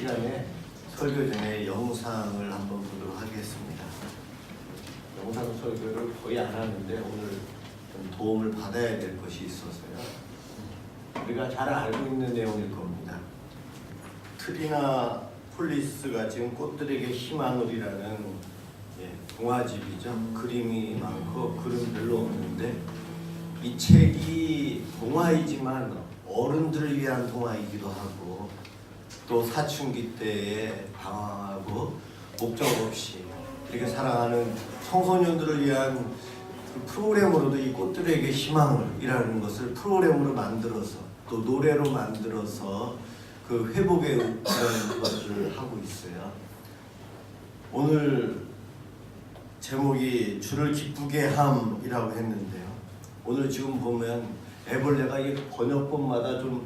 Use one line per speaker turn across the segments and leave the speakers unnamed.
시간에 설교 전에 영상을 한번 보도록 하겠습니다. 영상 설교를 거의 안 하는데 오늘 좀 도움을 받아야 될 것이 있어서요. 우리가 잘 알고 있는 내용일 겁니다. 트리나 폴리스가 지금 꽃들에게 희망을이라는 동화집이죠. 그림이 많고 글은 별로 없는데 이 책이 동화이지만 어른들을 위한 동화이기도 하고 또 사춘기 때에 방황하고 목적 없이 이렇게 살아가는 청소년들을 위한 그 프로그램으로도 이 꽃들에게 희망을이라는 것을 프로그램으로 만들어서 또 노래로 만들어서 그 회복의 그런 것을 하고 있어요. 오늘 제목이 주를 기쁘게 함이라고 했는데요. 오늘 지금 보면 애벌레가 이 번역본마다 좀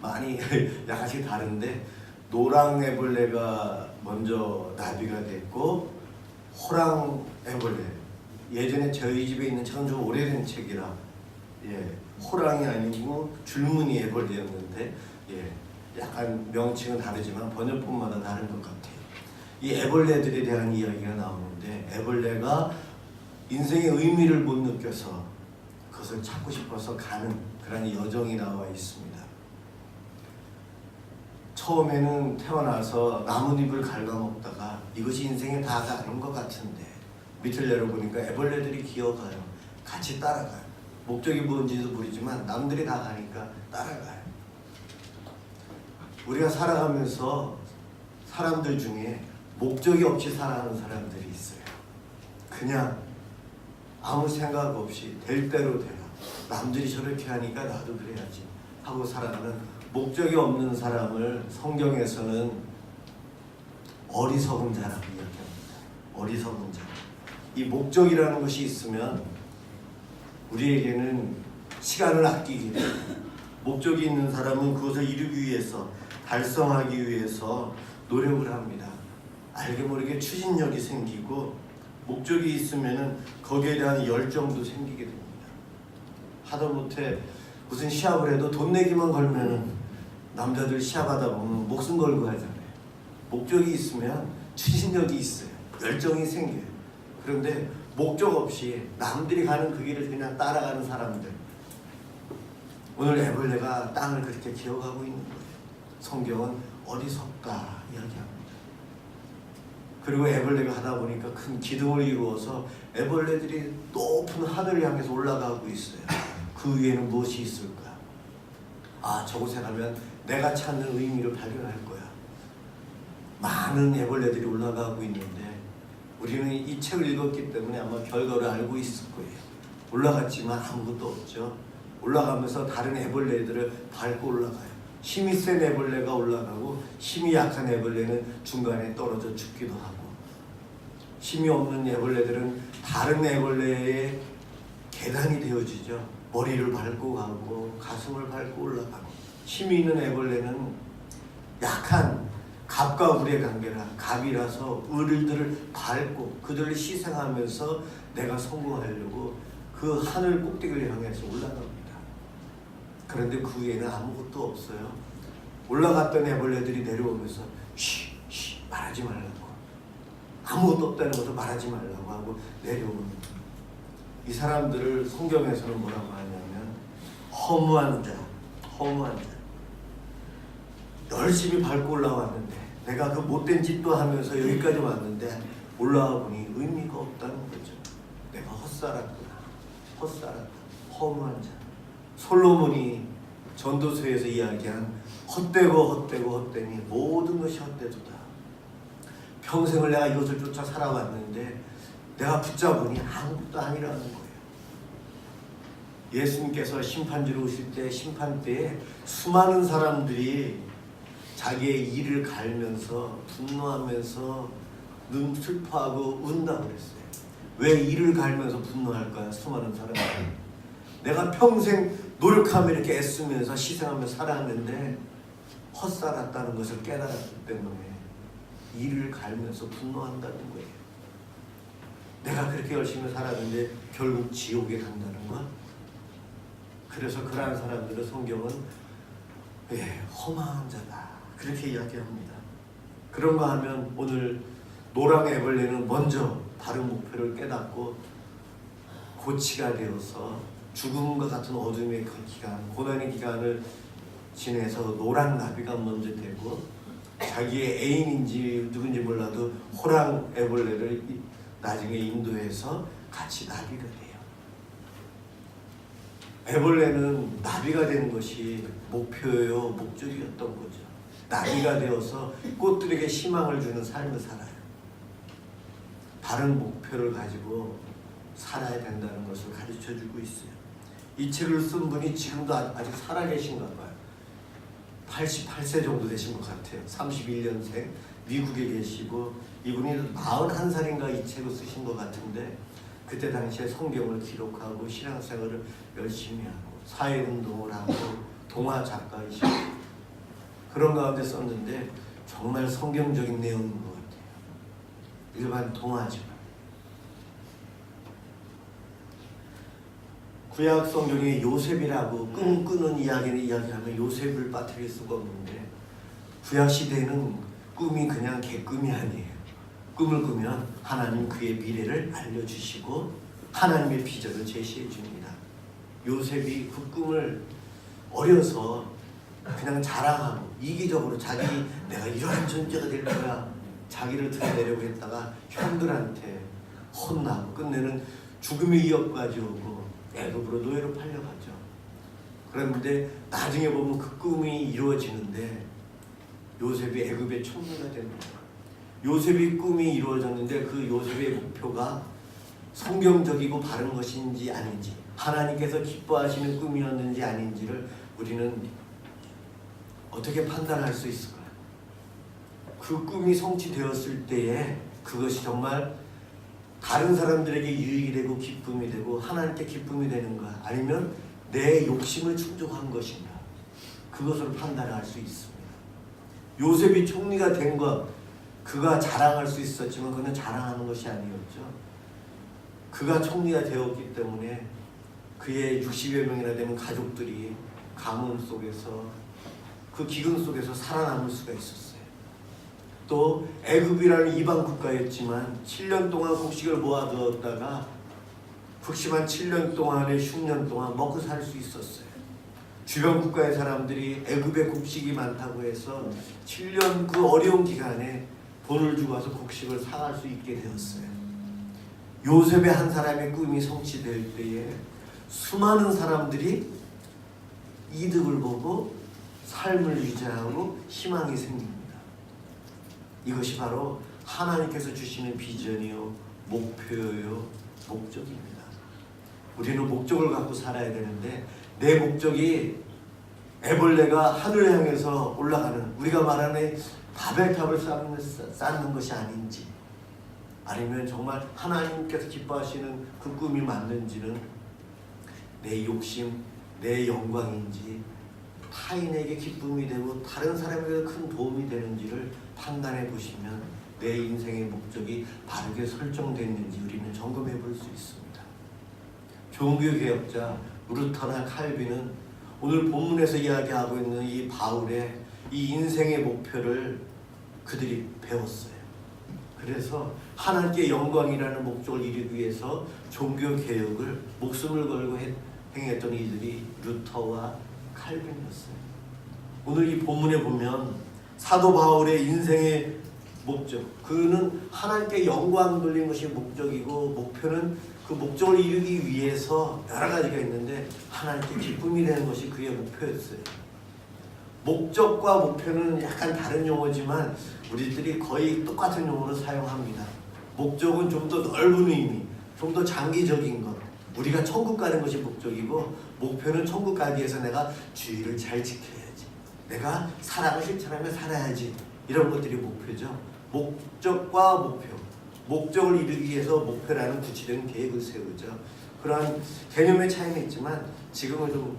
많이 약간씩 다른데 노랑 애벌레가 먼저 나비가 됐고 호랑 애벌레, 예전에 저희 집에 있는 책은 좀 오래된 책이라 호랑이 아니고 줄무늬 애벌레였는데 약간 명칭은 다르지만 번역본마다 다른 것 같아요. 이 애벌레들에 대한 이야기가 나오는데 애벌레가 인생의 의미를 못 느껴서 그것을 찾고 싶어서 가는 그런 여정이 나와 있습니다. 처음에는 태어나서 나뭇잎을 갉아먹다가 이것이 인생의 다가 아닌 것 같은데 밑을 내려보니까 애벌레들이 기어가요. 같이 따라가요. 목적이 뭔지도 모르지만 남들이 다 가니까 따라가요. 우리가 살아가면서 사람들 중에 목적이 없이 살아가는 사람들이 있어요. 그냥 아무 생각 없이 될 대로 되라. 남들이 저렇게 하니까 나도 그래야지 하고 살아가는 목적이 없는 사람을 성경에서는 어리석은 자라고 이야기합니다. 어리석은 자. 이 목적이라는 것이 있으면 우리에게는 시간을 아끼게 돼요. 목적이 있는 사람은 그것을 이루기 위해서 달성하기 위해서 노력을 합니다. 알게 모르게 추진력이 생기고 목적이 있으면은 거기에 대한 열정도 생기게 됩니다. 하다못해 무슨 시합을 해도 돈 내기만 걸면은 남자들 시합하다 보면 목숨 걸고 하잖아요. 목적이 있으면 추진력이 있어요. 열정이 생겨요. 그런데 목적 없이 남들이 가는 그 길을 그냥 따라가는 사람들, 오늘 애벌레가 땅을 그렇게 기어가고 있는 거예요. 성경은 어리석다 이야기합니다. 그리고 애벌레가 하다 보니까 큰 기둥을 이루어서 애벌레들이 높은 하늘을 향해서 올라가고 있어요. 그 위에는 무엇이 있을까? 아, 저곳에 가면 내가 찾는 의미를 발견할 거야. 많은 애벌레들이 올라가고 있는데 우리는 이 책을 읽었기 때문에 아마 결과를 알고 있을 거예요. 올라갔지만 아무것도 없죠. 올라가면서 다른 애벌레들을 밟고 올라가요. 힘이 센 애벌레가 올라가고 힘이 약한 애벌레는 중간에 떨어져 죽기도 하고, 힘이 없는 애벌레들은 다른 애벌레의 계단이 되어지죠. 머리를 밟고 가고 가슴을 밟고 올라가고, 힘이 있는 애벌레는 약한 갑과 을의 관계라 갑이라서 을들을 밟고 그들을 희생하면서 내가 성공하려고 그 하늘 꼭대기를 향해서 올라갑니다. 그런데 그 위에는 아무것도 없어요. 올라갔던 애벌레들이 내려오면서 쉬 말하지 말라고, 아무것도 없다는 것을 말하지 말라고 하고 내려오는 이 사람들을 성경에서는 뭐라고 하냐면 허무한 자, 허무한 자. 열심히 밟고 올라왔는데 내가 그 못된 짓도 하면서 여기까지 왔는데 올라와 보니 의미가 없다는 거죠. 내가 헛살았구나. 헛살았다. 허무한 자. 솔로몬이 전도서에서 이야기한 헛되니 모든 것이 헛되도다. 평생을 내가 이것을 쫓아 살아왔는데 내가 붙잡으니 아무것도 아니라는 거예요. 예수님께서 심판지로 오실 때 심판때에 수많은 사람들이 자기의 이를 갈면서 분노하면서 눈 슬퍼하고 운다고 그랬어요. 왜 이를 갈면서 분노할까요? 수많은 사람들이. 내가 평생 노력하며 이렇게 애쓰면서 희생하며 살았는데 헛살았다는 것을 깨달았기 때문에 이를 갈면서 분노한다는 거예요. 내가 그렇게 열심히 살았는데 결국 지옥에 간다는 것. 그래서 그러한 사람들은 성경은 험한 자다 그렇게 이야기합니다. 그런가 하면 오늘 노랑 애벌레는 먼저 다른 목표를 깨닫고 고치가 되어서 죽음과 같은 어둠의 그 기간, 고난의 기간을 지내서 노랑 나비가 먼저 되고 자기의 애인인지 누군지 몰라도 호랑 애벌레를 나중에 인도해서 같이 나비가 돼요. 애벌레는 나비가 되는 것이 목표요, 목적이었던 거죠. 나비가 되어서 꽃들에게 희망을 주는 삶을 살아요. 다른 목표를 가지고 살아야 된다는 것을 가르쳐주고 있어요. 이 책을 쓴 분이 지금도 아직 살아계신가 봐요. 88세 정도 되신 것 같아요. 31년생 미국에 계시고 이분이 41살인가 이 책을 쓰신 것 같은데 그때 당시에 성경을 기록하고 신앙생활을 열심히 하고 사회운동을 하고 동화 작가이시고 그런 가운데 썼는데 정말 성경적인 내용인 것 같아요. 일반 동화지만 구약 성경에 요셉이라고 꿈꾸는 이야기를 이야기하면 요셉을 빠뜨릴 수가 없는데 구약 시대에는 꿈이 그냥 개꿈이 아니에요. 꿈을 꾸면 하나님 그의 미래를 알려주시고 하나님의 비전을 제시해 줍니다. 요셉이 그 꿈을 어려서 그냥 자랑하고 이기적으로 내가 이러한 존재가 될 거야 자기를 드러내려고 했다가 형들한테 혼나고 끝내는 죽음의 위협까지 오고 애굽으로 노예로 팔려가죠. 그런데 나중에 보면 그 꿈이 이루어지는데 요셉이 애굽의 총리가 됩니다. 요셉이 꿈이 이루어졌는데 그 요셉의 목표가 성경적이고 바른 것인지 아닌지 하나님께서 기뻐하시는 꿈이었는지 아닌지를 우리는 어떻게 판단할 수 있을까요? 그 꿈이 성취되었을 때에 그것이 정말 다른 사람들에게 유익이 되고 기쁨이 되고 하나님께 기쁨이 되는가 아니면 내 욕심을 충족한 것인가 그것을 판단할 수 있습니다. 요셉이 총리가 된 것 그가 자랑할 수 있었지만 그는 자랑하는 것이 아니었죠. 그가 총리가 되었기 때문에 그의 60여 명이나 되는 가족들이 가뭄 속에서 그 기근 속에서 살아남을 수가 있었어요. 또 애굽이라는 이방 국가였지만 7년 동안 곡식을 모아두었다가 극심한 7년 동안의 흉년 동안 먹고 살 수 있었어요. 주변 국가의 사람들이 애굽에 곡식이 많다고 해서 7년 그 어려운 기간에 돈을 주고 와서 곡식을 사갈 수 있게 되었어요. 요셉의 한 사람의 꿈이 성취될 때에 수많은 사람들이 이득을 보고 삶을 유지하고 희망이 생깁니다. 이것이 바로 하나님께서 주시는 비전이요, 목표요, 목적입니다. 우리는 목적을 갖고 살아야 되는데 내 목적이 애벌레가 하늘을 향해서 올라가는 우리가 말하는 바벨탑을 쌓는 것이 아닌지 아니면 정말 하나님께서 기뻐하시는 그 꿈이 맞는지는 내 욕심, 내 영광인지 타인에게 기쁨이 되고 다른 사람에게 큰 도움이 되는지를 판단해 보시면 내 인생의 목적이 바르게 설정됐는지 우리는 점검해 볼 수 있습니다. 종교개혁자 루터나 칼빈은 오늘 본문에서 이야기하고 있는 이 바울의 이 인생의 목표를 그들이 배웠어요. 그래서 하나님께 영광이라는 목적을 이루기 위해서 종교개혁을 목숨을 걸고 행했던 이들이 루터와 칼빈이었어요. 오늘 이 본문에 보면 사도 바울의 인생의 목적, 그는 하나님께 영광 돌리는 것이 목적이고 목표는 그 목적을 이루기 위해서 여러 가지가 있는데 하나님께 기쁨이 되는 것이 그의 목표였어요. 목적과 목표는 약간 다른 용어지만 우리들이 거의 똑같은 용어를 사용합니다. 목적은 좀 더 넓은 의미, 좀 더 장기적인 것, 우리가 천국 가는 것이 목적이고 목표는 천국 가기 위해서 내가 주의를 잘 지켜야지, 내가 사랑을 실천하며 살아야지, 이런 것들이 목표죠. 목적과 목표, 목적을 이루기 위해서 목표라는 구체적인 계획을 세우죠. 그러한 개념의 차이는 있지만 지금은 좀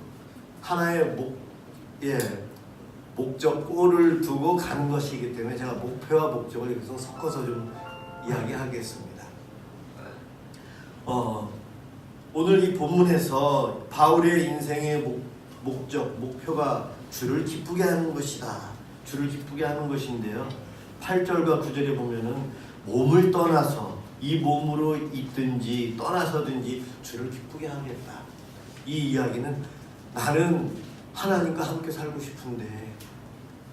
하나의 목적고를 두고 가는 것이기 때문에 제가 목표와 목적을 여기서 섞어서 좀 이야기하겠습니다. 오늘 이 본문에서 바울의 인생의 목적, 목표가 주를 기쁘게 하는 것이다. 주를 기쁘게 하는 것인데요. 8절과 9절에 보면은 몸을 떠나서 이 몸으로 있든지 떠나서든지 주를 기쁘게 하겠다. 이 이야기는 나는 하나님과 함께 살고 싶은데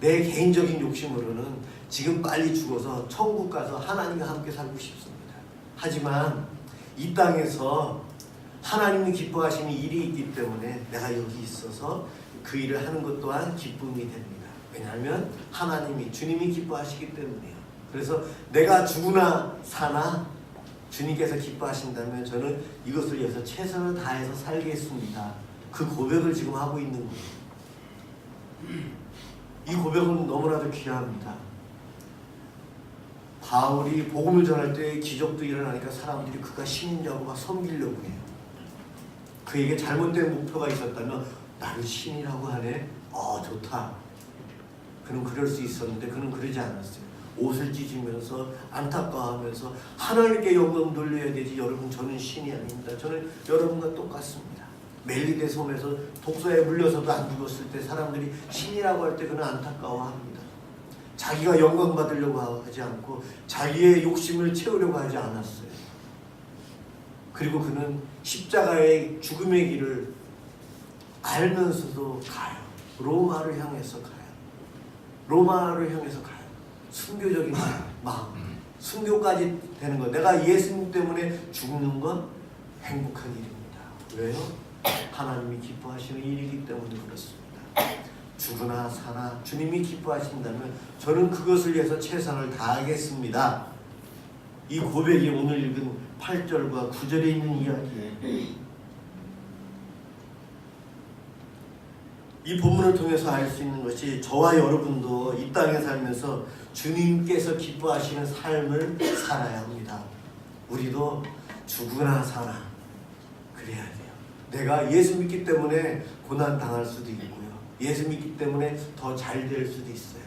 내 개인적인 욕심으로는 지금 빨리 죽어서 천국 가서 하나님과 함께 살고 싶습니다. 하지만 이 땅에서 하나님이 기뻐하시는 일이 있기 때문에 내가 여기 있어서 그 일을 하는 것 또한 기쁨이 됩니다. 왜냐하면 하나님이 주님이 기뻐하시기 때문이에요. 그래서 내가 죽으나 사나 주님께서 기뻐하신다면 저는 이것을 위해서 최선을 다해서 살겠습니다. 그 고백을 지금 하고 있는 거예요. 이 고백은 너무나도 귀합니다. 바울이 복음을 전할 때 기적도 일어나니까 사람들이 그가 신이냐고 막 섬기려고 해요. 그에게 잘못된 목표가 있었다면 나를 신이라고 하네. 좋다. 그는 그럴 수 있었는데 그는 그러지 않았어요. 옷을 찢으면서 안타까워하면서 하나님께 영광 돌려야 되지. 여러분 저는 신이 아닙니다. 저는 여러분과 똑같습니다. 멜리데 섬에서 독소에 물려서도 안 죽었을 때 사람들이 신이라고 할 때 그는 안타까워합니다. 자기가 영광 받으려고 하지 않고 자기의 욕심을 채우려고 하지 않았어요. 그리고 그는 십자가의 죽음의 길을 알면서도 가요. 로마를 향해서 가요. 로마를 향해서 가요. 순교적인 마음, 순교까지 되는 것. 내가 예수님 때문에 죽는 건 행복한 일입니다. 왜요? 하나님이 기뻐하시는 일이기 때문에 그렇습니다. 죽으나 사나 주님이 기뻐하신다면 저는 그것을 위해서 최선을 다하겠습니다. 이 고백이 오늘 읽은 8절과 9절에 있는 이야기예요. 이 본문을 통해서 알 수 있는 것이 저와 여러분도 이 땅에 살면서 주님께서 기뻐하시는 삶을 살아야 합니다. 우리도 죽으나 사나 그래야 돼요. 내가 예수 믿기 때문에 고난 당할 수도 있고요. 예수 믿기 때문에 더 잘 될 수도 있어요.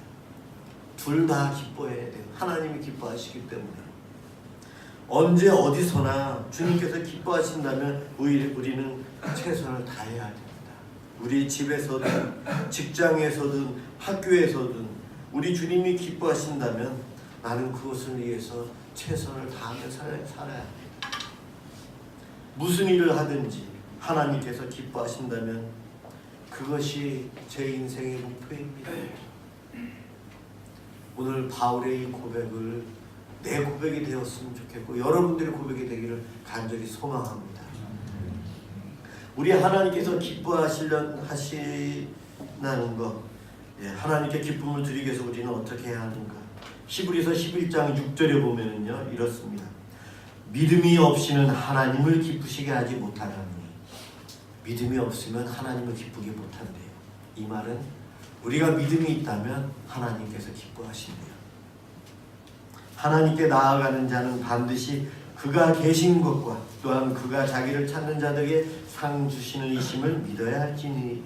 둘 다 기뻐해야 돼요. 하나님이 기뻐하시기 때문에. 언제 어디서나 주님께서 기뻐하신다면 우리는 최선을 다해야 됩니다. 우리 집에서든 직장에서든 학교에서든 우리 주님이 기뻐하신다면 나는 그것을 위해서 최선을 다하며 살아야 합니다. 무슨 일을 하든지 하나님께서 기뻐하신다면 그것이 제 인생의 목표입니다. 오늘 바울의 이 고백을 내 고백이 되었으면 좋겠고 여러분들의 고백이 되기를 간절히 소망합니다. 우리 하나님께서 기뻐하시려는 것, 하나님께 기쁨을 드리기 위해서 우리는 어떻게 해야 하는가? 히브리서 11장 6절에 보면은요 이렇습니다. 믿음이 없이는 하나님을 기쁘시게 하지 못하나니. 믿음이 없으면 하나님을 기쁘게 못한대요. 이 말은 우리가 믿음이 있다면 하나님께서 기뻐하신대요. 하나님께 나아가는 자는 반드시 그가 계신 것과 또한 그가 자기를 찾는 자들에게 상 주시는 이심을 믿어야 할지니라.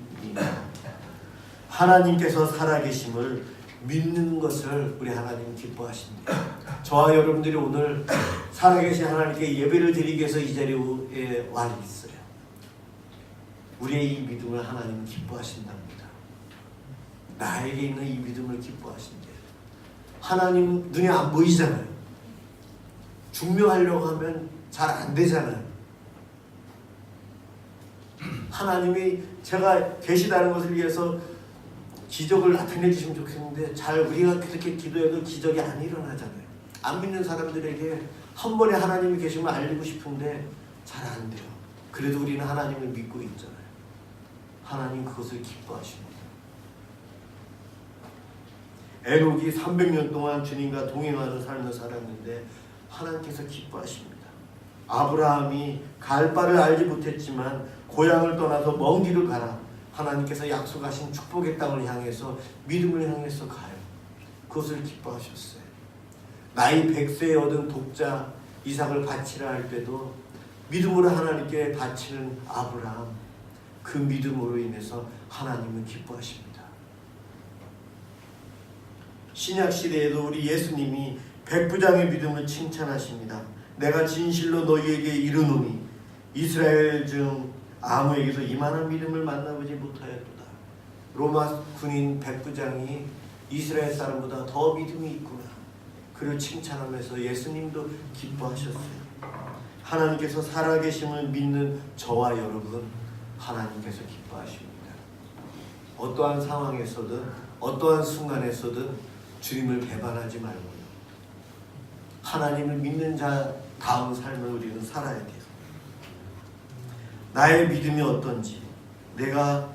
하나님께서 살아계심을 믿는 것을 우리 하나님 기뻐하신대요. 저와 여러분들이 오늘 살아계신 하나님께 예배를 드리기 위해서 이 자리에 와 있어요. 우리의 이 믿음을 하나님은 기뻐하신답니다. 나에게 있는 이 믿음을 기뻐하신대요. 하나님 눈에 안 보이잖아요. 증명하려고 하면 잘 안 되잖아요. 하나님이 제가 계시다는 것을 위해서 기적을 나타내 주시면 좋겠는데 잘 우리가 그렇게 기도해도 기적이 안 일어나잖아요. 안 믿는 사람들에게 한 번에 하나님이 계심을 알리고 싶은데 잘 안 돼요. 그래도 우리는 하나님을 믿고 있잖아요. 하나님 그것을 기뻐하십니다. 에녹이 300년 동안 주님과 동행하는 삶을 살았는데 하나님께서 기뻐하십니다. 아브라함이 갈 바를 알지 못했지만 고향을 떠나서 먼 길을 가라. 하나님께서 약속하신 축복의 땅을 향해서 믿음을 향해서 가요. 그것을 기뻐하셨어요. 나이 100세에 얻은 독자 이삭을 바치라 할 때도 믿음으로 하나님께 바치는 아브라함, 그 믿음으로 인해서 하나님은 기뻐하십니다. 신약 시대에도 우리 예수님이 백부장의 믿음을 칭찬하십니다. 내가 진실로 너희에게 이르노니 이스라엘 중 아무에게도 이만한 믿음을 만나보지 못하였도다. 로마 군인 백부장이 이스라엘 사람보다 더 믿음이 있구나. 그를 칭찬하면서 예수님도 기뻐하셨어요. 하나님께서 살아계심을 믿는 저와 여러분, 하나님께서 기뻐하십니다. 어떠한 상황에서든 어떠한 순간에서든 주님을 배반하지 말고요. 하나님을 믿는 자다운 삶을 우리는 살아야 돼요. 나의 믿음이 어떤지, 내가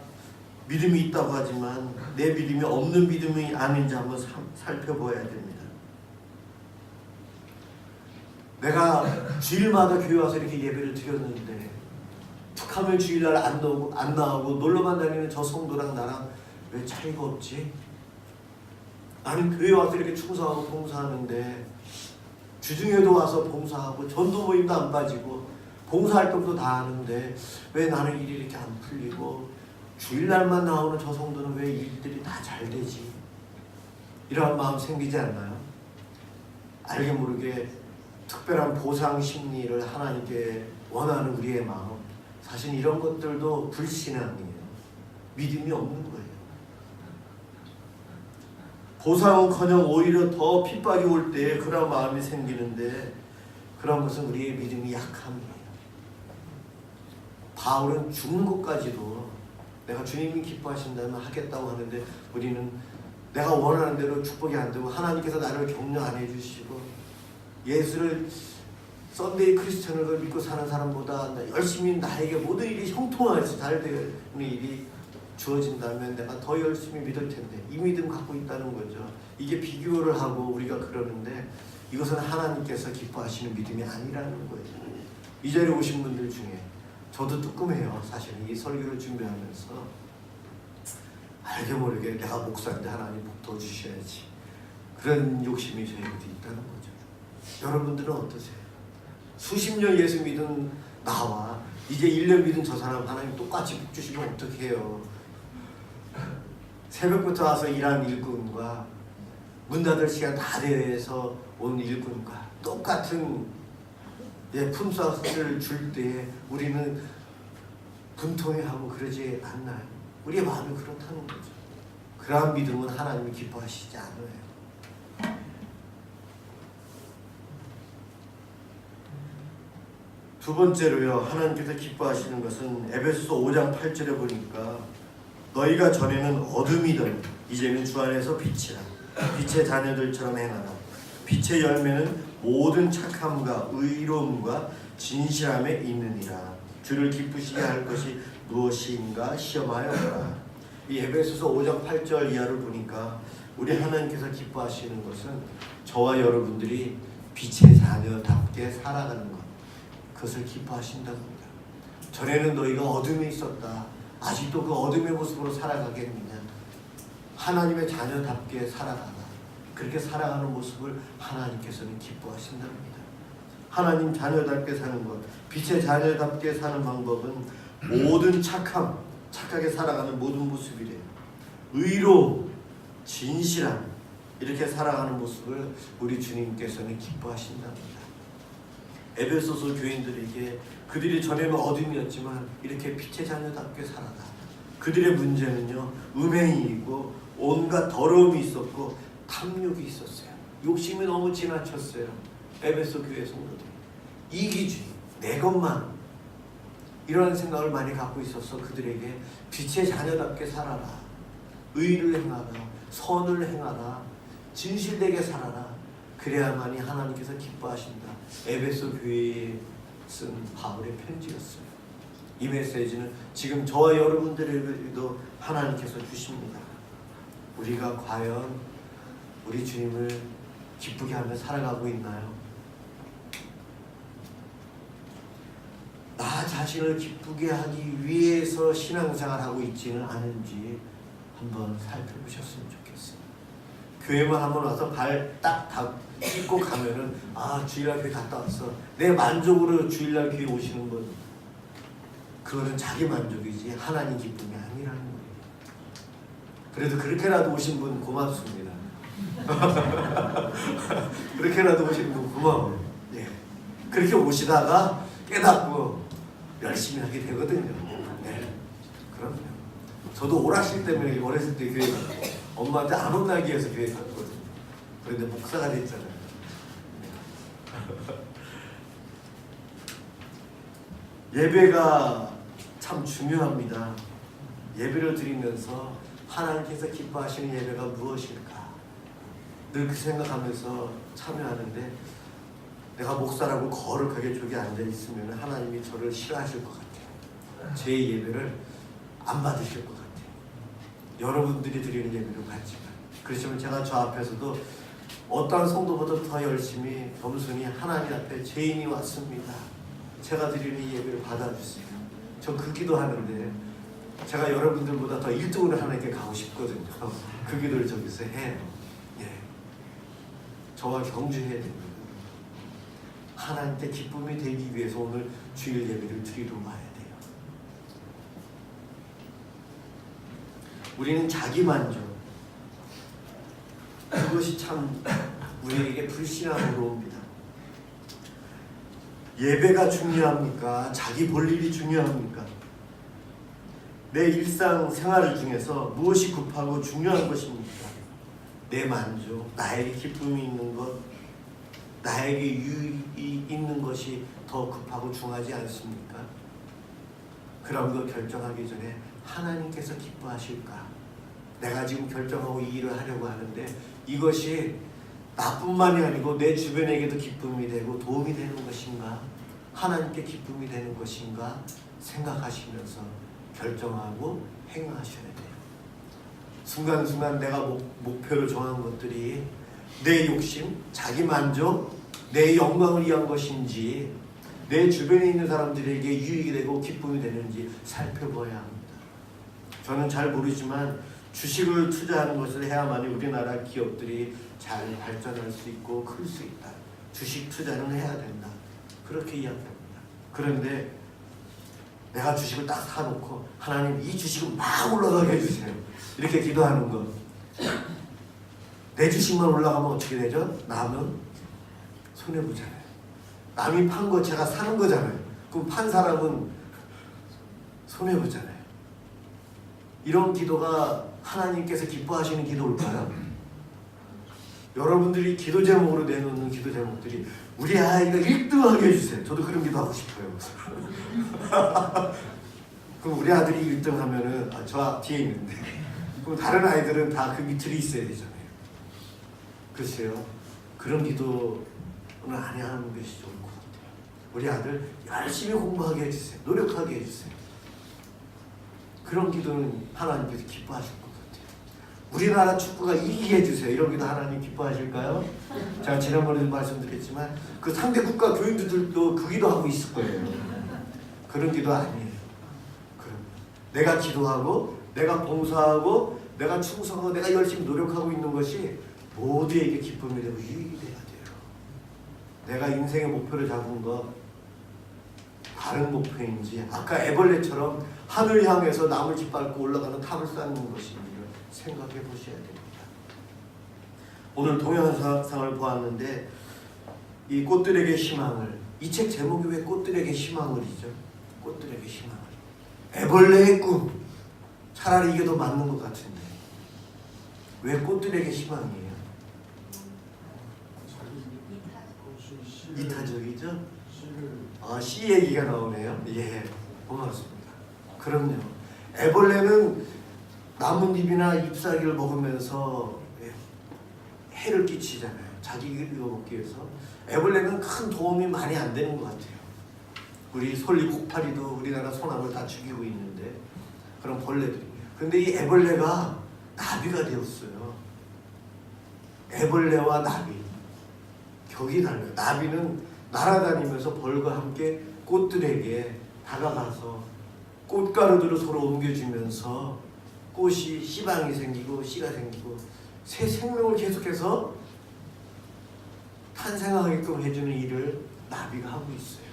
믿음이 있다고 하지만 내 믿음이 없는 믿음이 아닌지 한번 살펴봐야 됩니다. 내가 주일마다 교회 와서 이렇게 예배를 드렸는데 툭 하면 주일날 안 나오고 놀러만 다니는 저 성도랑 나랑 왜 차이가 없지? 나는 교회 와서 이렇게 충성하고 봉사하는데 주중에도 와서 봉사하고 전도 모임도 안 빠지고 봉사활동도 다 하는데 왜 나는 일이 이렇게 안 풀리고 주일날만 나오는 저 성도는 왜 일들이 다 잘 되지? 이런 마음 생기지 않나요? 알게 모르게 특별한 보상 심리를 하나님께 원하는 우리의 마음, 사실 이런 것들도 불신앙이에요. 믿음이 없는 거예요. 보상은커녕 오히려 더 핍박이 올 때 그런 마음이 생기는데 그런 것은 우리의 믿음이 약함이에요. 바울은 죽는 것까지도 내가 주님이 기뻐하신다면 하겠다고 하는데 우리는 내가 원하는 대로 축복이 안 되고 하나님께서 나를 격려 안 해주시고 예수를 썬데이 크리스천을 믿고 사는 사람보다 열심히 나에게 모든 일이 형통해서 잘 되는 일이 주어진다면 내가 더 열심히 믿을 텐데 이 믿음 갖고 있다는 거죠. 이게 비교를 하고 우리가 그러는데 이것은 하나님께서 기뻐하시는 믿음이 아니라는 거예요. 이 자리에 오신 분들 중에 저도 뜨끔해요. 사실은 이 설교를 준비하면서 알게 모르게 내가 목사인데 하나님 복 더 주셔야지 그런 욕심이 저에게도 있다는 거죠. 여러분들은 어떠세요? 수십 년 예수 믿은 나와 이제 1년 믿은 저 사람 하나님 똑같이 복 주시면 어떻게 해요? 새벽부터 와서 일하는 일꾼과 문 닫을 시간 다 돼서 온 일꾼과 똑같은 품삯을 줄 때 우리는 분통해하고 그러지 않나요? 우리의 마음이 그렇다는 거죠. 그러한 믿음은 하나님이 기뻐하시지 않아요. 두 번째로요, 하나님께서 기뻐하시는 것은 에베소서 5장 8절에 보니까 너희가 전에는 어둠이던 이제는 주 안에서 빛이라 빛의 자녀들처럼 행하라. 빛의 열매는 모든 착함과 의로움과 진실함에 있느니라. 주를 기쁘시게 할 것이 무엇인가 시험하여 보라. 이 에베소서 5장 8절 이하를 보니까 우리 하나님께서 기뻐하시는 것은 저와 여러분들이 빛의 자녀답게 살아가는 것, 그것을 기뻐하신다고 합니다. 전에는 너희가 어둠에 있었다. 아직도 그 어둠의 모습으로 살아가겠느냐? 하나님의 자녀답게 살아가라. 그렇게 살아가는 모습을 하나님께서는 기뻐하신답니다. 하나님 자녀답게 사는 것, 빛의 자녀답게 사는 방법은 모든 착함, 착하게 살아가는 모든 모습이래요. 의로, 진실함, 이렇게 살아가는 모습을 우리 주님께서는 기뻐하신답니다. 에베소서 교인들에게 그들이 전에는 어둠이었지만 이렇게 빛의 자녀답게 살아가. 그들의 문제는요, 음행이고 온갖 더러움이 있었고 탐욕이 있었어요. 욕심이 너무 지나쳤어요. 에베소 교회 성도들 이기주의, 내 것만, 이런 생각을 많이 갖고 있어서 그들에게 빛의 자녀답게 살아라, 의를 행하라, 선을 행하라, 진실되게 살아라. 그래야만이 하나님께서 기뻐하신다. 에베소 교회에 쓴 바울의 편지였어요. 이 메시지는 지금 저와 여러분들에게도 하나님께서 주십니다. 우리가 과연 우리 주님을 기쁘게 하며 살아가고 있나요? 나 자신을 기쁘게 하기 위해서 신앙생활하고 있지는 않은지 한번 살펴보셨으면 좋겠어요. 교회만 한번 와서 발 딱 딛고 가면은 주일날 교회 갔다 왔어. 내 만족으로 주일날 교회 오시는 분, 그거는 자기 만족이지 하나님 기쁨이 아니라는 거예요. 그래도 그렇게라도 오신 분 고맙습니다. 그렇게라도 오신 분 고마워요. 예. 그렇게 오시다가 깨닫고 열심히 하게 되거든요. 네. 그럼요. 저도 오락실 때문에 어렸을 때 교회 갔고 엄마한테 안 혼나기 위해서 교회 갔거든요. 그런데 목사가 됐잖아요. 예배가 참 중요합니다. 예배를 드리면서 하나님께서 기뻐하시는 예배가 무엇일까? 늘 그 생각하면서 참여하는데, 내가 목사라고 거룩하게 저기 앉아 있으면 하나님이 저를 싫어하실 것 같아요. 제 예배를 안 받으실 것 같아요. 여러분들이 드리는 예배를 받지만, 그렇지만 제가 저 앞에서도 어떠한 성도보다 더 열심히 겸손히 하나님 앞에 죄인이 왔습니다, 제가 드리는 예배를 받아주세요. 저 그 기도하는데 제가 여러분들보다 더 1등으로 하나님께 가고 싶거든요. 그 기도를 저기서 해요. 예. 저와 경주해야 됩니다. 하나님께 기쁨이 되기 위해서 오늘 주일 예배를 드리러 와야 돼요. 우리는 자기만족, 그것이 참 우리에게 불신앙으로 옵니다. 예배가 중요합니까? 자기 볼 일이 중요합니까? 내 일상 생활 중에서 무엇이 급하고 중요한 것입니까? 내 만족, 나에게 기쁨이 있는 것, 나에게 유익이 있는 것이 더 급하고 중하지 않습니까? 그런 거 결정하기 전에 하나님께서 기뻐하실까? 내가 지금 결정하고 이 일을 하려고 하는데 이것이 나뿐만이 아니고 내 주변에게도 기쁨이 되고 도움이 되는 것인가? 하나님께 기쁨이 되는 것인가? 생각하시면서 결정하고 행하셔야 돼요. 순간순간 내가 목표를 정한 것들이 내 욕심, 자기 만족, 내 영광을 위한 것인지, 내 주변에 있는 사람들에게 유익이 되고 기쁨이 되는지 살펴봐야 합니다. 저는 잘 모르지만 주식을 투자하는 것을 해야만이 우리나라 기업들이 잘 발전할 수 있고 클 수 있다. 주식 투자는 해야 된다. 그렇게 이야기합니다. 그런데 내가 주식을 딱 사놓고 하나님 이 주식은 막 올라가게 해주세요, 이렇게 기도하는 것. 내 주식만 올라가면 어떻게 되죠? 남은 손해보잖아요. 남이 판 거 제가 사는 거잖아요. 그럼 판 사람은 손해보잖아요. 이런 기도가 하나님께서 기뻐하시는 기도일까요? 여러분들이 기도 제목으로 내놓는 기도 제목들이 우리 아이가 1등하게 해주세요. 저도 그런 기도 하고 싶어요. 그럼 우리 아들이 1등 하면은 저 뒤에 있는데 그럼 다른 아이들은 다 그 밑에 있어야 되잖아요. 글쎄요, 그런 기도는 안 하는 것이 좋을 것 같아요. 우리 아들 열심히 공부하게 해주세요. 노력하게 해주세요. 그런 기도는 하나님께서 기뻐하실 것 같아요. 우리나라 축구가 이기게 해주세요. 이런 기도 하나님 기뻐하실까요? 제가 지난번에도 말씀드렸지만 그 상대 국가 교인들도 그 기도하고 있을 거예요. 그런 기도 아니에요. 내가 기도하고 내가 봉사하고 내가 충성하고 내가 열심히 노력하고 있는 것이 모두에게 기쁨이 되고 유익이 돼야 돼요. 내가 인생의 목표를 잡은 것 다른 목표인지, 아까 애벌레처럼 하늘 향해서 나물 짓밟고 올라가는 탑을 쌓는 것인지를 생각해 보셔야 됩니다. 오늘 동영상을 보았는데 이 꽃들에게 희망을, 이 책 제목이 왜 꽃들에게 희망을이죠? 꽃들에게 희망을. 애벌레의 꿈, 차라리 이게 더 맞는 것 같은데 왜 꽃들에게 희망이에요? 이타적이죠? 씨 얘기가 나오네요. 예, 고맙습니다. 그럼요. 애벌레는 나뭇잎이나 잎사귀를 먹으면서 해를 끼치잖아요. 자기 이거 먹기 위해서. 애벌레는 큰 도움이 많이 안 되는 것 같아요. 우리 솔리 코파리도 우리나라 소나무를 다 죽이고 있는데 그런 벌레들이. 그런데 이 애벌레가 나비가 되었어요. 애벌레와 나비 격이 달라요. 나비는 날아다니면서 벌과 함께 꽃들에게 다가가서 꽃가루들을 서로 옮겨주면서 꽃이 씨방이 생기고 씨가 생기고 새 생명을 계속해서 탄생하게끔 해주는 일을 나비가 하고 있어요.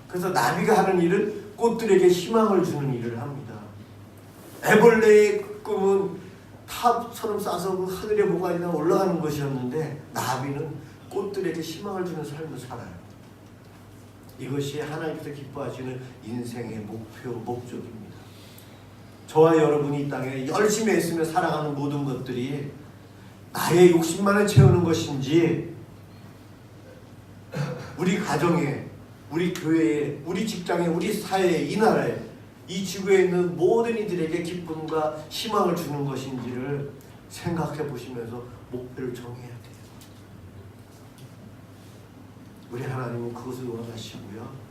그래서 나비가 하는 일은 꽃들에게 희망을 주는 일을 합니다. 애벌레의 꿈은 탑처럼 싸서 그 하늘에 뭐가 있나 올라가는 것이었는데 나비는 꽃들에게 희망을 주는 삶을 살아요. 이것이 하나님께서 기뻐하시는 인생의 목표, 목적입니다. 저와 여러분이 이 땅에 열심히 애쓰며 살아가는 모든 것들이 나의 욕심만을 채우는 것인지 우리 가정에, 우리 교회에, 우리 직장에, 우리 사회에, 이 나라에, 이 지구에 있는 모든 이들에게 기쁨과 희망을 주는 것인지를 생각해 보시면서 목표를 정해야 돼요. 우리 하나님은 그것을 원하시고요.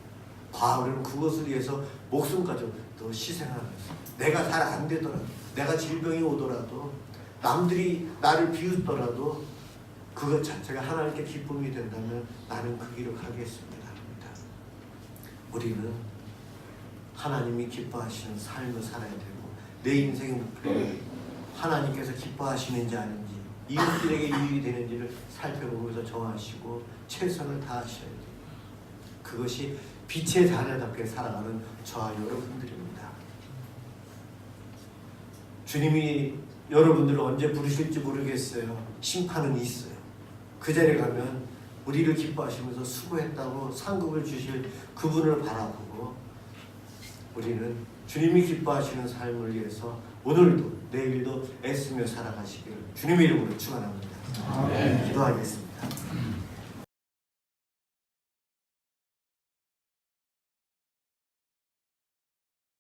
바울은 그것을 위해서 목숨까지 또 희생하면서 내가 잘 안 되더라도, 내가 질병이 오더라도, 남들이 나를 비웃더라도 그것 자체가 하나님께 기쁨이 된다면 나는 그 길을 가겠습니다 합니다. 우리는 하나님이 기뻐하시는 삶을 살아야 되고, 내 인생의 목표를 하나님께서 기뻐하시는지 아닌지, 이웃들에게 유익이 되는지를 살펴보면서 정하시고 최선을 다하셔야 돼요. 그것이 빛의 자녀답게 살아가는 저와 여러분들입니다. 주님이 여러분들을 언제 부르실지 모르겠어요. 심판은 있어요. 그 자리에 가면 우리를 기뻐하시면서 수고했다고 상급을 주실 그분을 바라보고, 우리는 주님이 기뻐하시는 삶을 위해서 오늘도 내일도 애쓰며 살아가시기를 주님의 이름으로 축원합니다. 기도하겠습니다.